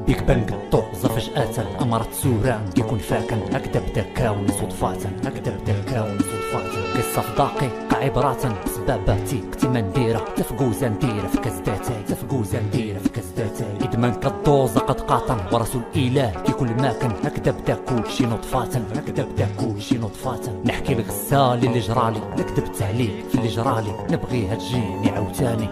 بيك بان قدو زر فجأة أمرت سوران كيكون فاكن هكدا بدا كاون صدفات قصة في دقيقة عبرات بسباباتي كنت ما نديرها تفقوزة نديرها في كزداتي إدمان كالدوزة قد قاطن ورسول الإله كيكون الماكن هكدا بدا كلشي نطفات نحكي الغزال اللي جرالي لا كدبت عليك في اللي جرالي نبغيها تجيني عاوتاني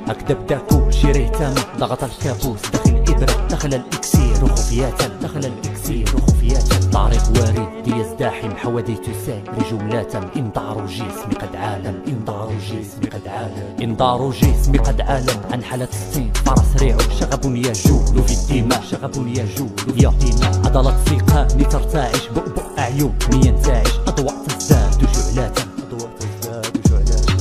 هكدا بدا كلشي ريتامي ضغط الكابوس داخل الإبرة داخل الإكسير وخفياتا طريق وارد يزدحم حواديت ساير جملة انظاروا جسمي قد عالم عن حالة الصين فرس ريعو شغب يجول في الدماء يا عضلات ثقاني ترتعش بؤبؤ أعين ينتعش أضواء تزداد شعلاتا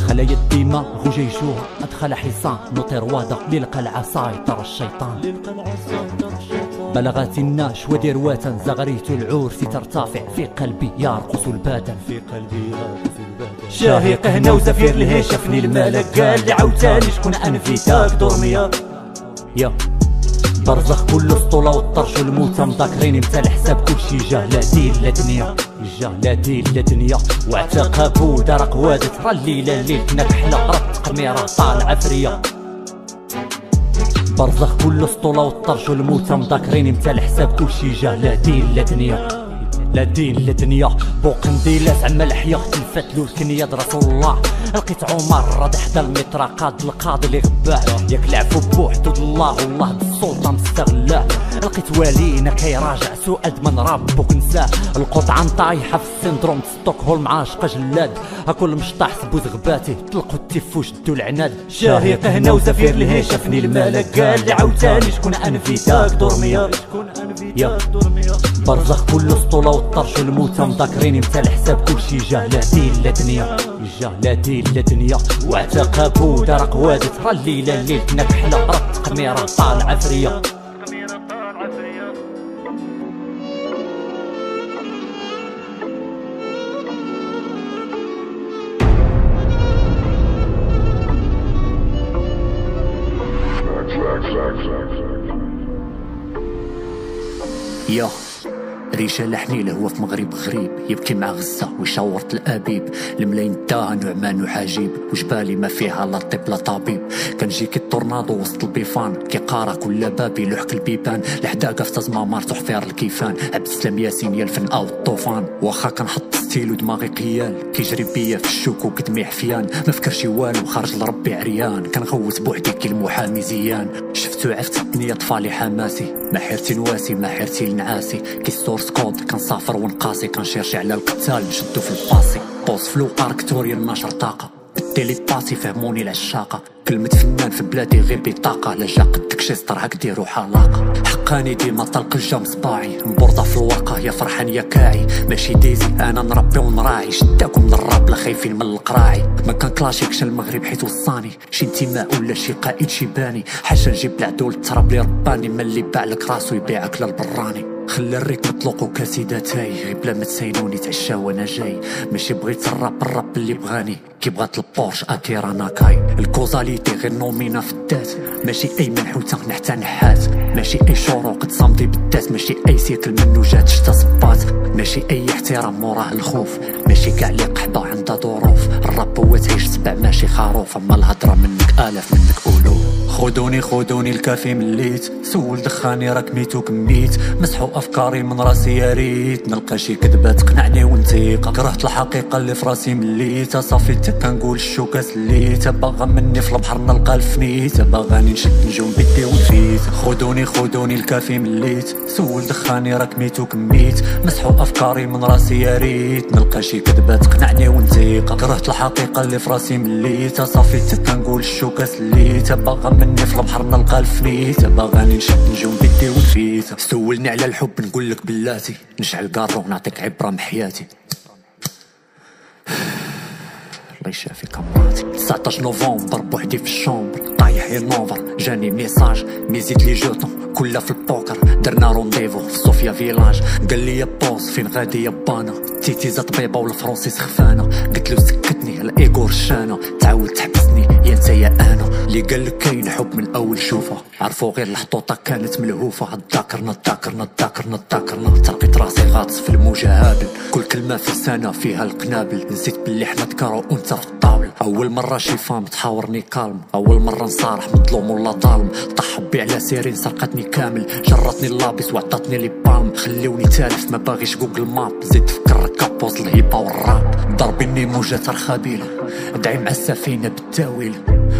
خلايا الدماء غجيجوها أدخل حصان نطير وادا للقلعة سيطر الشيطان بلغت الناش ودير واتن زغريت العور ترتفع في قلبي يرقص البدن شاهق هنا وزفير لهي شافني الملك قال لي عاوتاني شكون انفيتاك دورميا يا برزخ كل اسطوله والطرش والموتى مذاكرين متى الحساب كلشي جا لا دين لا دنيا واعتقابو درق وادت راه الليل كنا بحلا راه تقميره طالعه فريه برزخ كل اسطوله والطرش والموتى مذاكرين متى الحساب كلشي جا لا دين لا دنيا بوق نديلات عما الحيا تلفات له الكنيه رسول الله لقيت عمر راه حدا المطرقات القاضي اللي غباه ياك العفو بوحدود الله والله بالسلطه مستغلاه لقيت والينا كيراجع سؤال من ربك نساه القطعه طايحه في السندروم ستوكهولم عاشقه جلاد هاكل مشطاح سبوز غباتي طلقوا التيفو شدوا العناد شاهق هنا وزفير لهي شافني الملك قال لي عاوتاني شكون انفيتاك دورميا برزخ كل اسطوله والطرش والموتى مذاكرين متى الحساب كلشي جا لا دين لا دنيا واعتقابو درق وادت راه الليل كنا بحلا راه تقميره طالعه فريه يا رجال حليل هو في مغرب غريب يبكي مع غزة ويشاورت الأبيب الملاين داها نعمان وحاجيب وجبالي ما فيها لا طب لا طبيب كنجي كي الطورنادو وسط البيفان كيقارا كل بابي لوحك البيبان الحداقة في تزمامار تحفير الكيفان عبد السلام ياسين يا الفن أو الطوفان واخا كنحط ستيل ودماغي قيال كيجري بيا في الشوك وقدمي حفيان ما فكرش والو خارج لربي عريان كنغوت بوحدي كي المحامي زيان شفتو عفت الدنيا طفالي حماسي ما حيرتي نواسي ما حيرتي النعاسي كي ستورس كود كنسافر ونقاسي كنشيرشي على القتال نشدو في الباسي طوس فلو اركتوريال ناشر طاقة بالتيلي باسي فهموني العشاقة كلمة فنان في بلادي غير بطاقة لا جا قدك شي سطر هاك ديرو حلاقة حقاني ديما طلق الجام صباعي مبورطة في الورقة يا فرحان يا كاعي ماشي ديزي انا نربي ونراعي شداكم من الراب لا خايفين من القراعي ما كان كلاشيكش المغرب حيت وصاني شي انتماء ولا شي قائد شيباني حاجة نجيب العدو التراب لي رباني من اللي باعلك راسو يبيعك للبراني خلى الريك مطلوق وكاسيداتاي غير بلا ما تساينوني تعشا وانا جاي ماشي بغيت الراب اللي بغاني كي بغات البورش اكيرا ناكاي الكوزاليتي غير نومينا في الذات ماشي اي منحوته حتى نحات ماشي اي شروق تصمدي بالذات ماشي اي سيكل منو جات شتا صبات ماشي اي احترام موراه الخوف ماشي كاع لي قحبه عندها ظروف الراب هو تعيش سبع ماشي خروف اما الهضره منك الاف منك الوف خودوني الكافي مليت سول دخاني راك ميت وكميت مسحو افكاري من راسي يا ريت نلقى شي كذبه تقنعني ونتيقه كرهت الحقيقه اللي في راسي مليت صافي كنقول الشوكه سليت باغا مني في البحر نلقى الفنيت باغاني نشد نجوم بيدي ونفيت خودوني الكافي مليت سول دخاني راك ميت وكميت مسحو افكاري من راسي يا ريت نلقى شي كذبه تقنعني ونتيقه كرهت الحقيقه اللي في راسي مليت صافي كنقول الشوكه سليت باغا مني في البحر نلقى الفنيت باغاني نشد نجوم بيدي ونفيت سولني على الحب نقولك بلاتي نشعل كارو نعطيك عبره من حياتي الله يشافيك مراتي 19 نوفمبر بوحدي في الشومبر طايح يا نوفر جاني ميساج ميزيت لي جوتون كلها في البوكر درنا رونديفو في صوفيا فيلاج قال لي يا بوز فين غادي يا بانا تيتيزا طبيبه والفرونسي سخفانه قلت له سكتني الايغور الشانه تعاود تحبسني عيوني يا انت يا انا. اللي قالك كاين حب من اول شوفه، عرفو غير الحطوطه كانت ملهوفه. تذاكرنا تلقيت راسي غاطس في الموجه هابل. كل كلمه في لسانه فيها القنابل. نسيت باللي حنا تكارو وانت في الطاول. اول مره شي فام تحاورني كالم، اول مره نصارح مظلوم ولا ظالم. طاح بي على سيرين سرقتني كامل، جرتني اللابس وعطاتني لي بالم. خليوني تالف ما باغيش جوجل ماب، زيد فكر كابوز الهيبا والراب. ضربني موجة رخابيله، ادعي مع السفينه بالتاويل.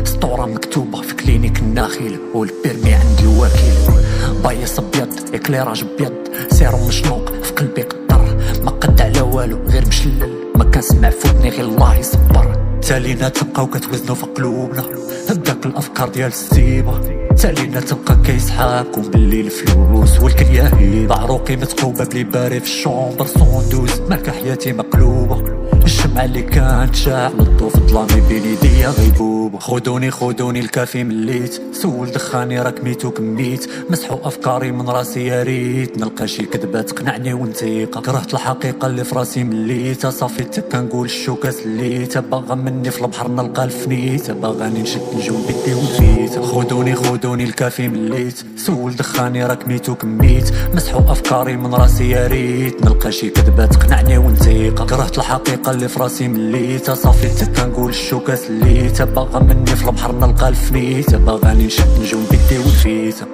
سطوره مكتوبه في كلينيك الناخيل، والبيرمي عند الوكيل. بايص ابيض اكليراج ابيض، سيرو مشنوق في قلبي قطر. ما قد على والو غير مشلل، ما كنسمع فودني غير الله يصبر. تالينا تبقاو كتوزنو في قلوبنا هداك الافكار ديال السيبه. تالينا تبقى كيسحاكم بالليل الفلوس والكريا هيبه. عروقي متقوبه بلي باري في الشومبر صوندوز، مالك حياتي مقلوبه. الشمعة اللي كانت شاع نضو في ظلامي بين يديا غيبوبة. خودوني الكافي مليت، سول دخاني راك ميت وكميت. مسحو افكاري من راسي يا ريت نلقى شي كذبة تقنعني ونتيقة. كرهت الحقيقة اللي في راسي مليتها، صافي كنقول الشوكة سليتها. باغا مني في البحر نلقى الفنيتة، باغاني نشد نجوم بيدي ونفيتها. خودوني الكافي مليت، سول دخاني راك ميت وكميت. مسحو افكاري من راسي يا ريت نلقى شي كذبة تقنعني ونتيقة. كرهت الحقيقة اللي في راسي مليتها، صافي كنقول الشوكة سليتها. باغا مني في البحر نلقى الفنيتة، باغاني نشد نجوم بيدي ونفيتها.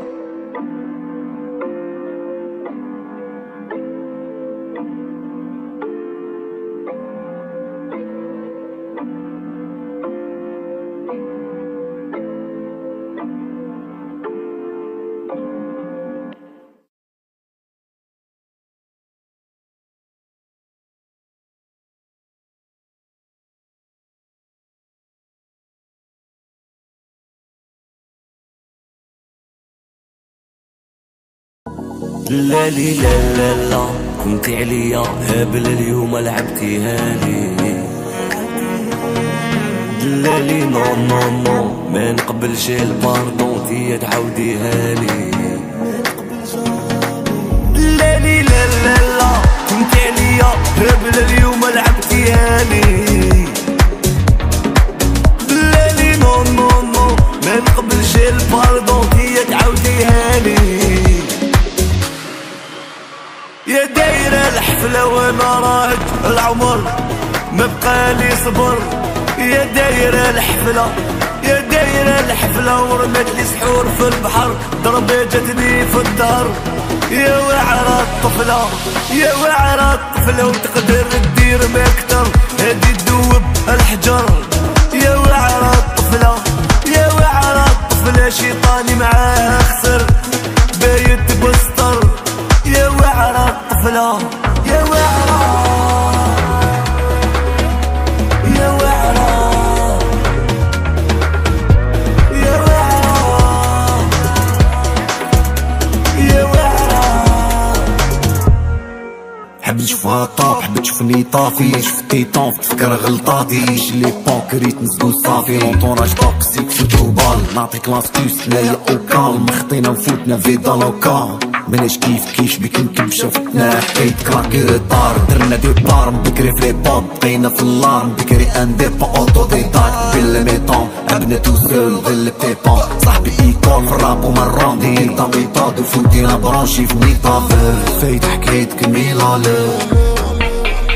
لا لي لا لا لا كنتي عليا هابل اليوم لعبتيها لي. لا لي نو نو نو ما نقبلش الباردون تيا تعاوديها لي. لا لي لا لا لا كنتي عليا هابل اليوم لعبتيها لي. لا لي نو نو نو ما نقبلش الباردون تيا تعاوديها لي. يا دايرة الحفلة وانا راهج العمر ما بقالي صبر. يا دايرة الحفلة يا دايرة الحفلة ورمت لي سحور في البحر. ضربة جاتني في الدار يا وعرة الطفلة يا وعرة الطفلة. وتقدر تدير ما كتر هادي تدوب الحجر. يا وعرة الطفلة يا وعرة الطفلة. شيطاني معاها خسر بايت بستر. يا وعرة الطفلة يا وعرة يا وعرة يا وعرة يا وعرة. حب نشوفها طاب حب تشوفني طافي. شفتي طون تفكر غلطاتي. شي لي بونكريت نزدو صافي. لونطوراج توكسيك فوتو بال. نعطيك لاستوس نايا او كالم. خطينا وفوتنا في دالوكا. مناش كيف بيك نكب شفتنا حكايت كراكي ريطار. درنا دي بار بكري في لي بود. بقينا في اللارم بكري انديبا اوتو ديداك. بلا ميطون عبنا تو سول غير بيبون. صاحبي ايكول في الراب ومرون. ديتا ميطاد وفوتينا برانشي في ميطافر. فايت حكايتك ميلالو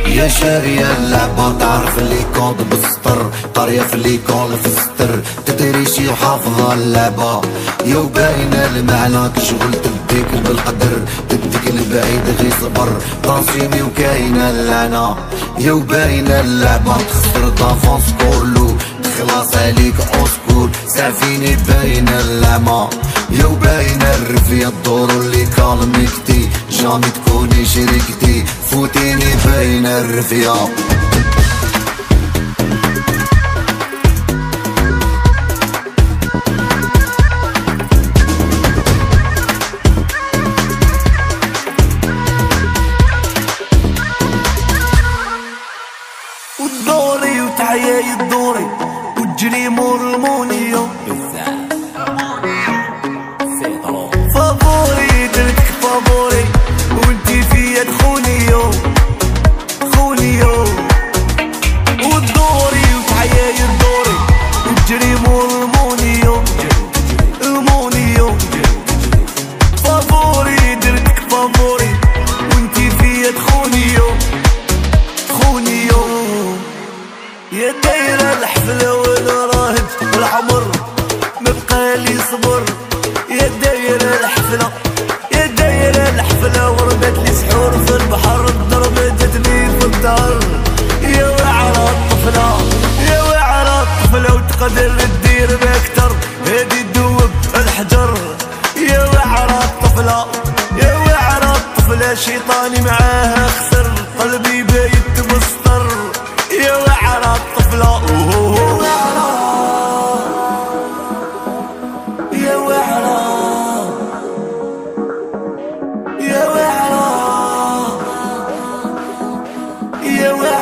يا شارية اللعبة. تعرف اللي كود بالسطر. قرية في اللي كول في السطر. تدريشي وحافظة اللعبة. يو باينة المعنى كشغل تديك بالقدر. تديك البعيد غي صبر. طاسيمي وكاينة اللعنة. يو باينة اللعبة تخسر دافونس كولو. تخلص عليك اوسكول سعفيني باينة اللعمة. يو باينة الرفية الدور اللي كالميكتي. جامي تكوني شريكتي فوتيني باينة الرفية. ودوري وتعياي الدوري وتجري مور المونيو. فابوري درتك فابوري وانتي فيا تخونيو خونيو. ودوري وتعياي الدوري وتجري الحفلة وانا راهد العمر مبقالي صبر. يا دايرة الحفلة يا دايرة الحفلة وربت لي سحور في البحر ضربتني في الدار. يا وعرة الطفلة يا وعرة الطفلة وتقدر تدير بأكتر هادي تدوب الحجر. يا وعرة الطفلة يا وعرة الطفلة شيطاني معاها خسر قلبي بايت مسطر. يا وعرة الطفلة يا وعرة يا وعرة يا وعرة